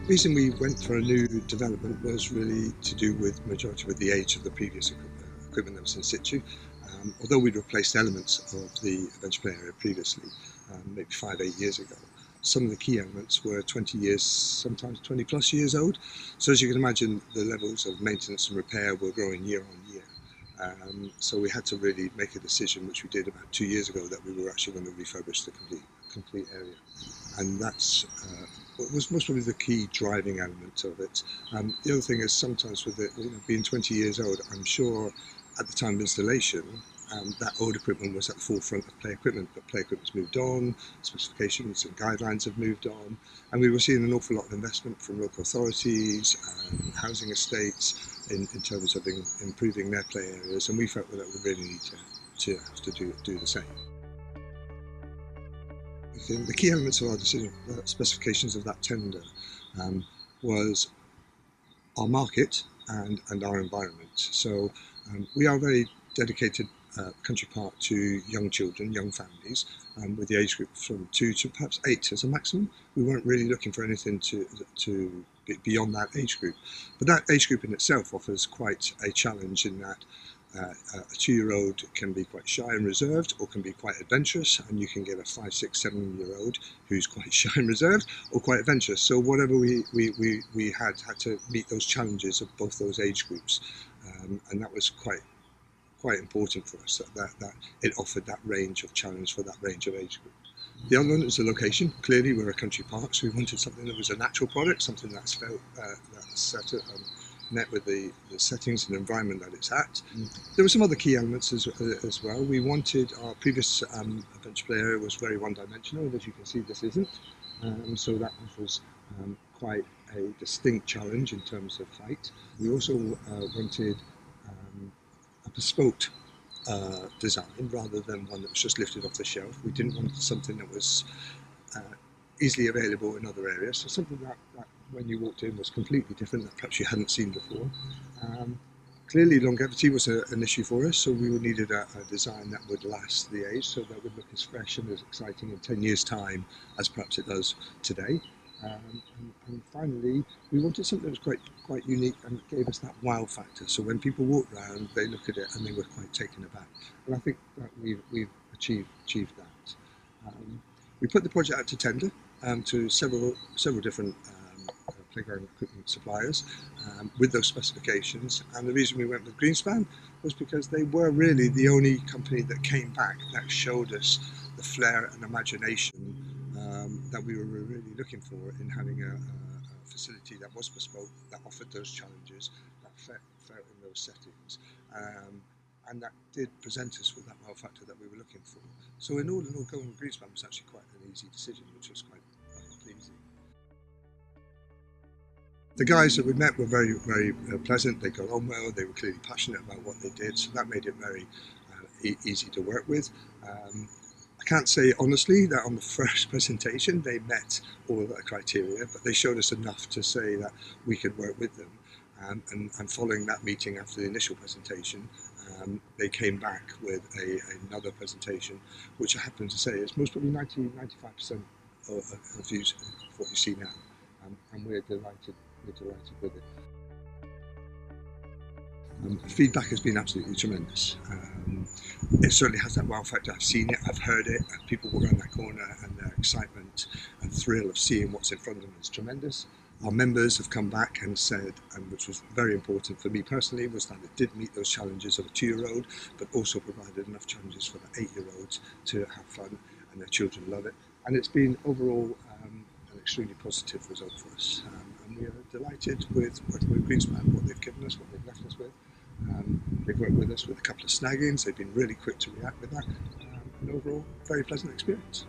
The reason we went for a new development was really to do with majority with the age of the previous equipment that was in situ. Although we'd replaced elements of the adventure play area previously, maybe 5-8 years ago, some of the key elements were 20 years, sometimes 20 plus years old. So as you can imagine, the levels of maintenance and repair were growing year on year. So we had to really make a decision, which we did about 2 years ago, that we were actually going to refurbish the complete area. And that's was most probably the key driving element of it. The other thing is sometimes with it being 20 years old, I'm sure at the time of installation, that old equipment was at the forefront of play equipment, but play equipment's moved on, specifications and guidelines have moved on, and we were seeing an awful lot of investment from local authorities and housing estates in terms of improving their play areas, and we felt that we really need to have to do the same. I think the key elements of our decision, specifications of that tender, was our market and our environment. So we are very dedicated country park to young children, young families, with the age group from 2 to perhaps 8 as a maximum. We weren't really looking for anything to beyond that age group. But that age group in itself offers quite a challenge in that a 2-year-old can be quite shy and reserved, or can be quite adventurous, and you can get a 5, 6, 7-year-old who's quite shy and reserved, or quite adventurous. So whatever we had to meet those challenges of both those age groups, and that was quite important for us, that it offered that range of challenge for that range of age group. The other one is the location. Clearly we're a country park, so we wanted something that was a natural product, something that's felt met with the settings and environment that it's at. There were some other key elements as well. We wanted, our previous adventure play area was very one-dimensional, and as you can see this isn't, so that was quite a distinct challenge in terms of height. We also wanted a bespoke design rather than one that was just lifted off the shelf. We didn't want something that was easily available in other areas, so something that when you walked in was completely different, that perhaps you hadn't seen before. Clearly longevity was an issue for us, so we needed a design that would last the age, so that would look as fresh and as exciting in 10 years time as perhaps it does today. And finally, we wanted something that was quite unique and gave us that wow factor. So when people walk around, they look at it and they were quite taken aback. And I think that we've achieved that. We put the project out to tender to several different playground equipment suppliers with those specifications. And the reason we went with Greenspan was because they were really the only company that came back that showed us the flair and imagination that we were really looking for in having a facility that was bespoke, that offered those challenges, that felt in those settings, and that did present us with that wow factor that we were looking for. So in all, going with Greenspan was actually quite an easy decision, which was quite pleasing. The guys that we met were very pleasant. They got on well. They were clearly passionate about what they did, so that made it very easy to work with. I can't say honestly that on the first presentation they met all of the criteria, but they showed us enough to say that we could work with them. And following that meeting after the initial presentation, they came back with another presentation, which I happen to say is most probably 90–95% of what you see now, and we're delighted with it. Feedback has been absolutely tremendous. It certainly has that wow factor. I've seen it, I've heard it, and people walk around that corner and their excitement and thrill of seeing what's in front of them is tremendous. Our members have come back and said, and which was very important for me personally, was that it did meet those challenges of a 2-year-old, but also provided enough challenges for the 8-year-olds to have fun, and their children love it. And it's been overall an extremely positive result for us. And we are delighted with working with Greenspan, what they've given us, what they've left us with. They've worked with us with a couple of snaggings. They've been really quick to react with that. And overall, very pleasant experience.